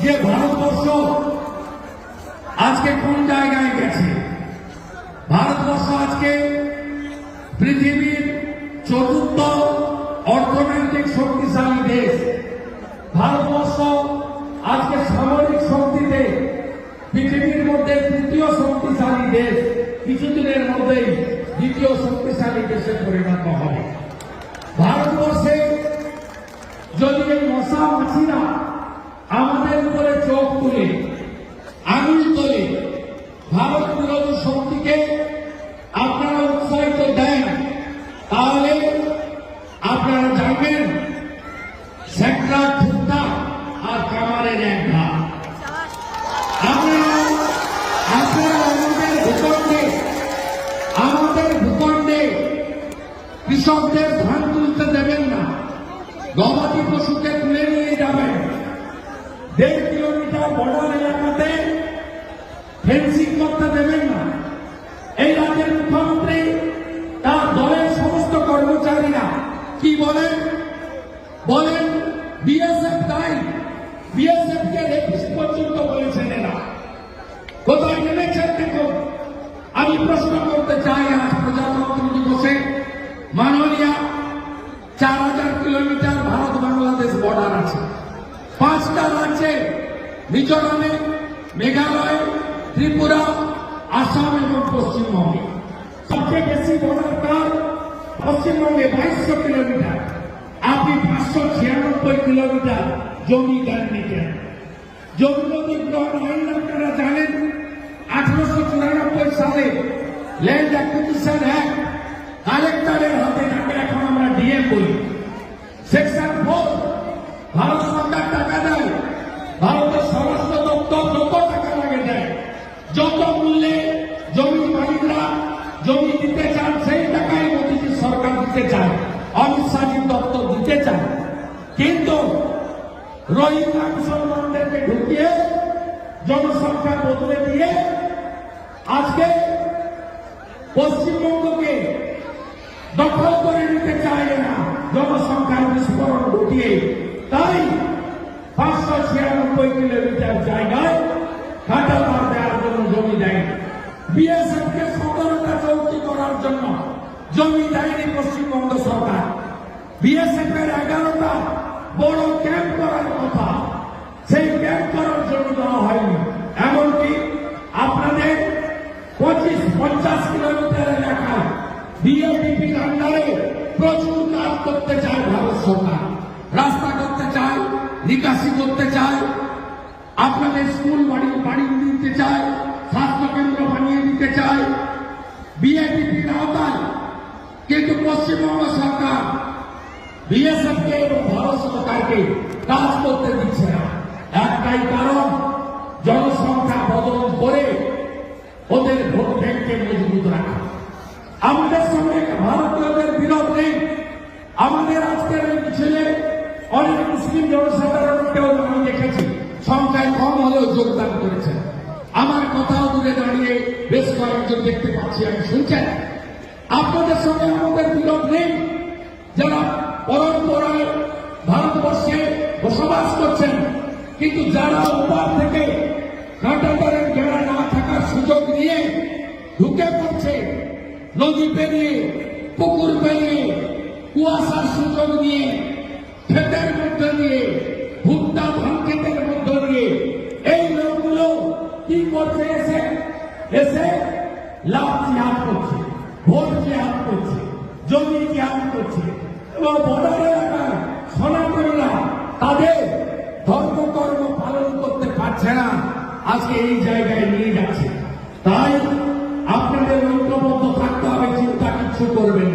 যে ভারতবর্ষ আজকে কোন জায়গায় গেছে। ভারতবর্ষ আজকে পৃথিবীর চতুর্থ অর্থনৈতিক শক্তিশালী দেশ। ভারতবর্ষ আজকে সামরিক শক্তিতে পৃথিবীর মধ্যে তৃতীয় শক্তিশালী দেশ, কিছুদিনের মধ্যেই দ্বিতীয় শক্তিশালী দেশে পরিণত হবে। ভারতবর্ষে যদি এই মশা মাছিরা আমাদের উপরে চোখ তুলে আঙুল তোলে, ভারত বিরোধী শক্তিকে আপনারা উৎসাহিত দেন, তাহলে আপনারা জানবেন সেক্টর ঠুকটা আর কামারের এক ঘা। আপনারা আমাদের ভূখণ্ডে কৃষকদের ধান তুলতে দেবেন না, গবাদি পশুকে তুলে নিয়ে যাবেন। 1.5 কিলোমিটার বর্ডার এলাকাতে ফেন্সিং করতে দেবেন না। এই রাজ্যের মুখ্যমন্ত্রী তার দলের সমস্ত কর্মচারীরা কি বলেন বিএসএফ দায়ী, বিএসএফ কে রেপিস্ট পর্যন্ত বলেছেন এরা। কোথায় নেমেছেন দেখুন। আমি প্রশ্ন করতে চাই, আজ প্রজাতন্ত্র দিবসে মাননীয় 4000 কিলোমিটার ভারত বাংলাদেশ বর্ডার আছে। 5টা রাজ্যে, মিজোরামে, মেঘালয়, ত্রিপুরা, আসাম এবং পশ্চিমবঙ্গে। সবচেয়ে বেশি বর্ডার কার? পশ্চিমবঙ্গে 2200 কিলোমিটার। আপনি 596 কিলোমিটার জমি দেননি কেন? জমি অধিগ্রহণ আইন আপনারা জানেন 1894 সালে ল্যান্ড অ্যাকুইজিশন অ্যাক্ট কালেক্টরের হাতে, যাকে এখন আমরা ডিএম বলি। সেকশন 4 ভারত সরকার টাকা দেয়, ভারতের স্বরাষ্ট্র দপ্তর যত টাকা লাগে দেয়। যত মূল্যে জমির মালিকরা জমি দিতে চান সেই টাকাই মোদীজি সরকার দিতে চায়, অমিত শাহজির দপ্তর দিতে চায়। কিন্তু রোহিঙ্গা মুসলমানদেরকে ঢুকিয়ে জনসংখ্যা বদলে দিয়ে আজকে পশ্চিমবঙ্গকে দখল করে নিতে চায় না, জনসংখ্যার বিস্ফোরণ ঘটিয়ে। তাই 596 কিলোমিটার জায়গায় কাটাতার দেওয়ার জন্য জমি দেয়। বিএসএফ কে 17টা চৌকি করার জন্য জমি দেয়নি পশ্চিমবঙ্গ সরকার। বিএসএফ এর 11টা বড় ক্যাম্প করার কথা, সেই ক্যাম্প করার জন্য দেওয়া হয়নি। এমনকি আপনাদের 25-50 কিলোমিটার এলাকায় ডিএমডিপির আন্ডারে প্রচুর কাজ করতে চায় ভারত সরকার। রাস্তা করতে চায়, নিকাশি করতে চায়, আপনাদের স্কুল বাড়ি দিতে চায়, স্বাস্থ্যকেন্দ্র বানিয়ে দিতে চায় বিএডিপির আওতায়। কিন্তু পশ্চিমবঙ্গ সরকার বিএসএফ কে এবং ভারত সরকারকে কাজ করতে দিচ্ছে না। একটাই কারণ, জনসংখ্যা বদল করে ওদের ভোট ব্যাংককে মজবুত রাখা। আমাদের সঙ্গে ভারতীয়দের বিরোধ নেই। আমাদের আজকের এই মিছিলে অনেক মুসলিম জনসাধারণকেও আমি দেখেছি সংখ্যায় কম হলেও যোগদান করেছেন। আমার কথাও দূরে দাঁড়িয়ে বেশ কয়েকজন দেখতে পাচ্ছি, আমি শুনছেন। আপনাদের সঙ্গে আমাদের বিরোধ নেই। যারা পরম্পরায় ভারতবর্ষে বসবাস করছেন, কিন্তু যারা উপর থেকে কাঁটাতারের বেড়া না থাকার সুযোগ নিয়ে ঢুকে পড়ছে, নদী পেরিয়ে, পুকুর পেরিয়ে, কুয়াশার সুযোগ নিয়ে, ক্ষেতের মধ্যে দিয়ে, ভুট্টা ধান ক্ষেতের মধ্যে দিয়ে, এই লোকগুলো কি করছে? এসে লাভ জিহাদ করছে, ভোট জিহাদ করছে, জমি জিহাদ করছে। এবং বর্ডার এলাকায় সনাতনীরা তাদের ধর্মকর্ম পালন করতে পারছে না, আজকে এই জায়গায় নিয়ে যাচ্ছে। তাই আপনাদের ঐক্যবদ্ধ থাকতে হবে, চিন্তা কিচ্ছু করবেন না।